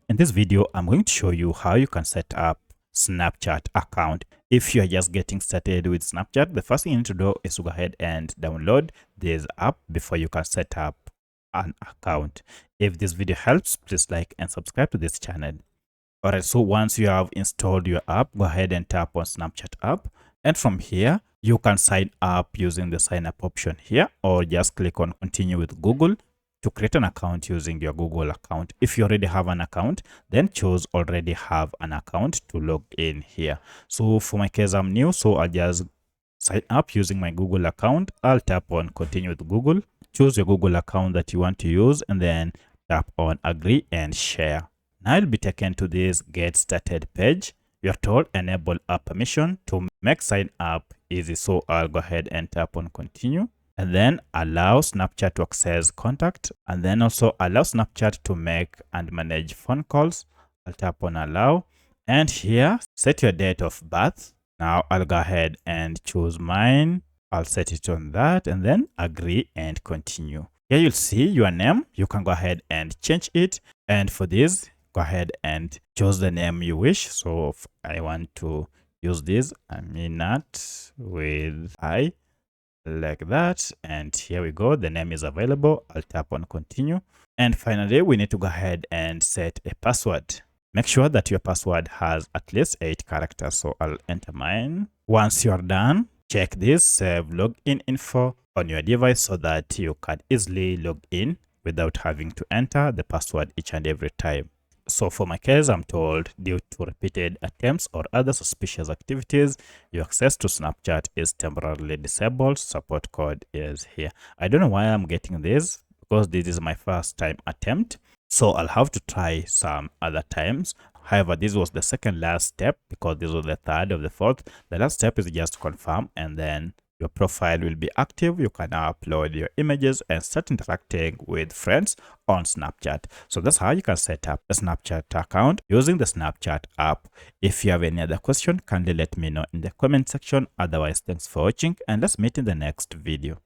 In this video, I'm going to show you how you can set up Snapchat account. If you are just getting started with Snapchat, the first thing you need to do is to go ahead and download this app before you can set up an account. If this video helps, please like and subscribe to this channel. Alright, so once you have installed your app, go ahead and tap on Snapchat app. And from here, you can sign up using the sign up option here, or just click on continue with Google to create an account using your Google account. If you already have an account, then choose already have an account to log in here. So for my case, I'm new, so I'll just sign up using my Google account. I'll tap on continue with Google, choose your Google account that you want to use, and then tap on agree and share. Now I'll be taken to this get started page. You're told enable app permission to make sign up easy. So I'll go ahead and tap on continue, and then allow Snapchat to access contact, and then also allow Snapchat to make and manage phone calls. I'll tap on allow, and here set your date of birth. Now I'll go ahead and choose mine. I'll set it on that, and then agree and continue. Here you'll see your name. You can go ahead and change it, and for this, go ahead and choose the name you wish. So if I want to use this, Aminat with I, like that, and here we go, the name is available. I'll tap on continue, and finally we need to go ahead and set a password. Make sure that your password has at least 8 characters, so I'll enter mine. Once you're done, check this save login info on your device so that you can easily log in without having to enter the password each and every time. So for my case, I'm told due to repeated attempts or other suspicious activities, your access to Snapchat is temporarily disabled. Support code is here. I don't know why I'm getting this, because this is my first time attempt. So I'll have to try some other times. However, this was the second last step, because this was the third of the fourth. The last step is just to confirm, and then your profile will be active. You can now upload your images and start interacting with friends on Snapchat. So that's how you can set up a Snapchat account using the Snapchat app. If you have any other question, kindly let me know in the comment section. Otherwise, thanks for watching, and let's meet in the next video.